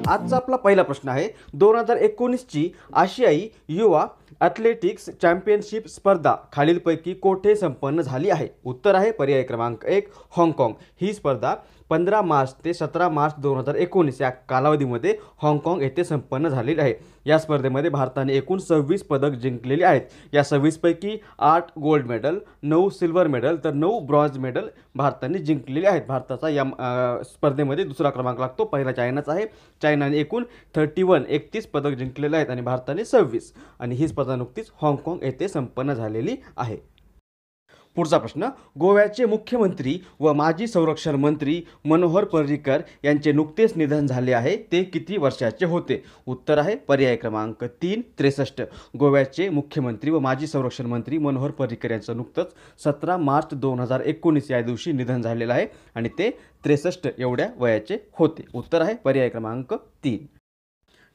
आजचा आपला पहिला प्रश्न आहे 2019ची आशियाई युवा ॲथलेटिक्स चॅम्पियनशिप स्पर्धा खालीलपैकी कोठे संपन्न झाली आहे? उत्तर आहे पर्याय क्रमांक 1 हाँगकाँग। ही स्पर्धा 15 मार्च ते 17 मार्च 2019 या कालावधीमध्ये हाँगकाँग येथे संपन्न झालेली आहे। या स्पर्धेमध्ये भारताने एकूण 26 पदक जिंकलेली आहेत। या 26 पैकी 8 गोल्ड मेडल, 9 सिल्वर मेडल तर 9 ब्रॉन्झ मेडल भारताने जिंकलेले आहेत। भारताचा या स्पर्धेमध्ये दुसरा क्रमांक लागतो, पहिला चायनाचा आहे। चायनाने एकूण 31 पदक जिंकलेले आहेत आणि भारताने 26 आणि ही स्पर्धा नुकतीच हाँगकाँग येथे संपन्न झालेली आहे। पुढचा प्रश्न, गोव्याचे मुख्यमंत्री व माजी संरक्षण मंत्री मनोहर पर्रिकर यांचे नुकतेच निधन झाले आहे, ते किती वर्षाचे होते? उत्तर आहे पर्याय क्रमांक 3 63। गोव्याचे मुख्यमंत्री व माजी संरक्षण मंत्री मनोहर पर्रिकर यांचं नुकतंच 17 मार्च 2019 या दिवशी निधन झालेलं आहे आणि ते 63 एवढ्या वयाचे होते। उत्तर आहे पर्याय क्रमांक 3।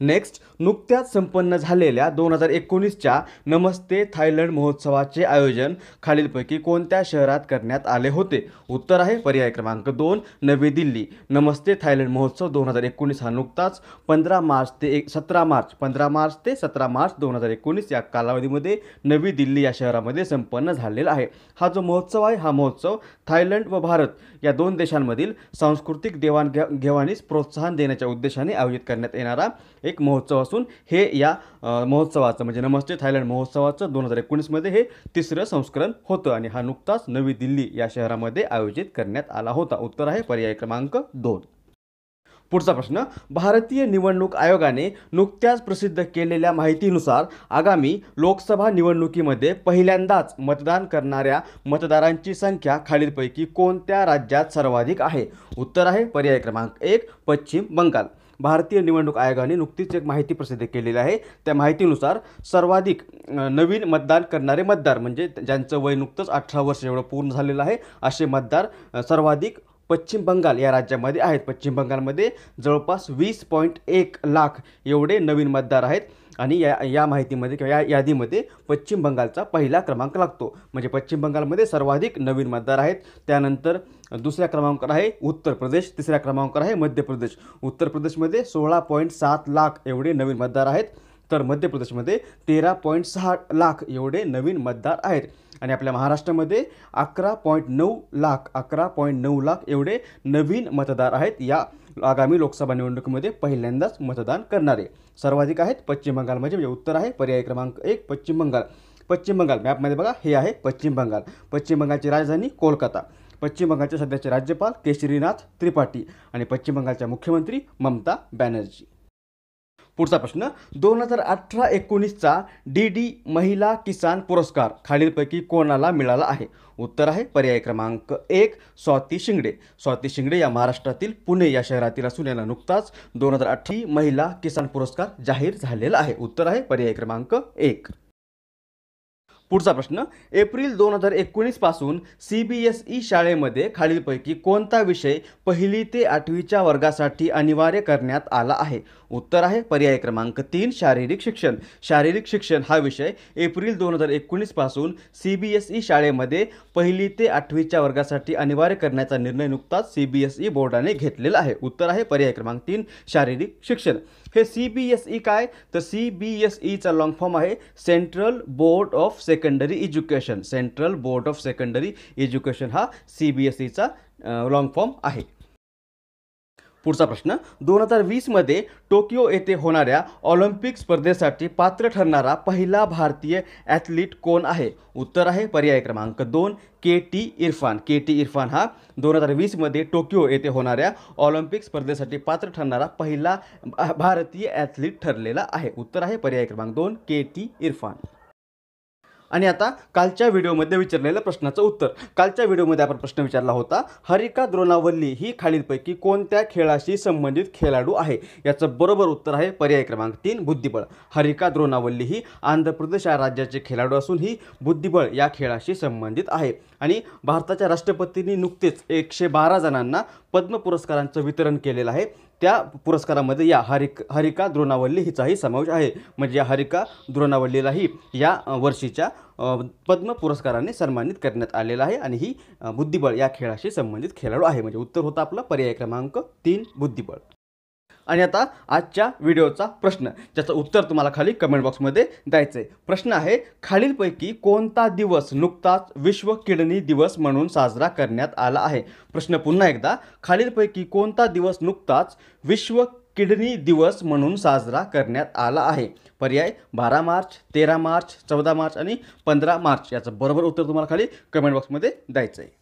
नेक्स्ट, नुकत्याच संपन्न झालेल्या 2019च्या नमस्ते थायलंड महोत्सवाचे आयोजन खालीलपैकी कोणत्या शहरात करण्यात आले होते? उत्तर आहे पर्याय क्रमांक 2 नवी दिल्ली। नमस्ते थायलंड महोत्सव 2019 हा नुकताच 15 मार्च ते 17 मार्च 2019 या कालावधीमध्ये नवी दिल्ली या शहरामध्ये संपन्न झालेला आहे। हा जो महोत्सव आहे, हा महोत्सव थायलंड व भारत या दोन देशांमधील सांस्कृतिक देवाणघेवाणीस प्रोत्साहन देण्याच्या उद्देशाने आयोजित करण्यात येणारा एक महोत्सव असून हे या महोत्सवाचं म्हणजे नमस्ते थायलंड महोत्सवाचं 2019 मध्ये हे तिसरं संस्करण होतं आणि हा नुकताच नवी दिल्ली या शहरामध्ये आयोजित करण्यात आला होता। उत्तर आहे पर्याय क्रमांक 2। पुढचा प्रश्न, भारतीय निवडणूक आयोगाने नुकत्याच प्रसिद्ध केलेल्या माहितीनुसार आगामी लोकसभा निवडणुकीमध्ये पहिल्यांदाच मतदान करणाऱ्या मतदारांची संख्या खालीलपैकी कोणत्या राज्यात सर्वाधिक आहे? उत्तर आहे पर्याय क्रमांक 1 पश्चिम बंगाल। भारतीय निवडणूक आयोगाने नुकतीच एक माहिती प्रसिद्ध केलेली आहे। त्या माहितीनुसार सर्वाधिक नवीन मतदान करणारे मतदार म्हणजे ज्यांचं वय नुकतंच 18 वर्ष एवढं पूर्ण झालेलं आहे असे मतदार सर्वाधिक पश्चिम बंगाल या राज्यामध्ये आहेत। पश्चिम बंगालमध्ये जवळपास 20.1 लाख एवढे नवीन मतदार आहेत आणि या माहितीमध्ये किंवा या यादीमध्ये पश्चिम बंगालचा पहिला क्रमांक लागतो। म्हणजे पश्चिम बंगालमध्ये सर्वाधिक नवीन मतदार आहेत। त्यानंतर दुसऱ्या क्रमांकावर आहे उत्तर प्रदेश, तिसऱ्या क्रमांकावर आहे मध्य प्रदेश। उत्तर प्रदेशमध्ये 16.7 लाख एवढे नवीन मतदार आहेत तर मध्य प्रदेशमध्ये 13.6 लाख एवढे नवीन मतदार आहेत आणि आपल्या महाराष्ट्रामध्ये 11.9 लाख एवढे नवीन मतदार आहेत या आगामी लोकसभा निवडणुकीमध्ये पहिल्यांदाच मतदान करणारे। सर्वाधिक आहेत पश्चिम बंगालमध्ये, म्हणजे उत्तर आहे पर्याय क्रमांक 1 पश्चिम बंगाल। पश्चिम बंगाल मॅपमध्ये बघा, हे आहे पश्चिम बंगाल। पश्चिम बंगालची राजधानी कोलकाता। पश्चिम बंगालचे सध्याचे राज्यपाल केशरीनाथ त्रिपाठी आणि पश्चिम बंगालच्या मुख्यमंत्री ममता बॅनर्जी। पुढचा प्रश्न, 2018-19चा DD महिला किसान पुरस्कार खालीलपैकी कोणाला मिळाला आहे? उत्तर आहे पर्याय क्रमांक 1 स्वाती शिंगडे। स्वाती शिंगडे या महाराष्ट्रातील पुणे या शहरातील असून याला नुकताच 2018 महिला किसान पुरस्कार जाहीर झालेला आहे। उत्तर आहे पर्याय क्रमांक 1। पुढचा प्रश्न, एप्रिल 2019 पासून CBSE शाळेमध्ये खालीलपैकी कोणता विषय 1ली ते 8वीच्या वर्गासाठी अनिवार्य करण्यात आला आहे? उत्तर आहे पर्याय क्रमांक 3 शारीरिक शिक्षण। शारीरिक शिक्षण हा विषय एप्रिल 2019 पासून CBSE शाळेमध्ये 1ली ते 8वीच्या वर्गासाठी अनिवार्य करण्याचा निर्णय नुकताच CBSE बोर्डाने घेतलेला आहे। उत्तर आहे पर्याय क्रमांक 3 शारीरिक शिक्षण। हे CBSE काय तर CBSEचा लॉंग फॉर्म आहे central board of secondary education. Central board of secondary education हा CBSEचा लॉंग फॉर्म आहे। पुढचा प्रश्न, 2020 मध्ये टोकियो येथे होणाऱ्या ऑलिम्पिक स्पर्धेसाठी पात्र ठरणारा पहिला भारतीय ॲथलीट कोण आहे? उत्तर आहे पर्याय क्रमांक 2 KT इरफान। KT इरफान हा 2020 मध्ये टोकियो येथे होणाऱ्या ऑलिम्पिक स्पर्धेसाठी पात्र ठरणारा पहिला भारतीय ॲथलीट ठरलेला आहे। उत्तर आहे पर्याय क्रमांक 2 KT इरफान। आणि आता कालच्या व्हिडिओमध्ये विचारलेल्या प्रश्नाचं उत्तर। कालच्या व्हिडिओमध्ये आपण प्रश्न विचारला होता, हरिका द्रोणावल्ली ही खालीलपैकी कोणत्या खेळाशी संबंधित खेळाडू आहे? याचं बरोबर उत्तर आहे पर्याय क्रमांक 3 बुद्धिबळ। हरिका द्रोणावल्ली ही आंध्र प्रदेश या राज्याचे खेळाडू असून ही बुद्धिबळ या खेळाशी संबंधित आहे आणि भारताच्या राष्ट्रपतींनी नुकतेच 112 जणांना पद्म पुरस्कारांचं वितरण केलेलं आहे। त्या पुरस्कारामध्ये या हरिका द्रोणावल्ली हिचाही समावेश आहे। म्हणजे या हरिका द्रोणावल्लीलाही या वर्षीच्या पद्म पुरस्काराने सन्मानित करण्यात आलेला आहे आणि ही बुद्धिबळ या खेळाशी संबंधित खेळाडू आहे। म्हणजे उत्तर होतं आपलं पर्याय क्रमांक 3 बुद्धिबळ। आणि आता आजच्या व्हिडिओचा प्रश्न, ज्याचं उत्तर तुम्हाला खाली कमेंट बॉक्समध्ये द्यायचं आहे. प्रश्न आहे, खालीलपैकी कोणता दिवस नुकताच विश्व किडनी दिवस म्हणून साजरा करण्यात आला आहे? प्रश्न पुन्हा एकदा, खालीलपैकी कोणता दिवस नुकताच विश्व किडनी दिवस म्हणून साजरा करण्यात आला आहे? पर्याय 12 मार्च, 13 मार्च, 14 मार्च आणि 15 मार्च. याचं बरोबर उत्तर तुम्हाला खाली कमेंट बॉक्समध्ये द्यायचं आहे.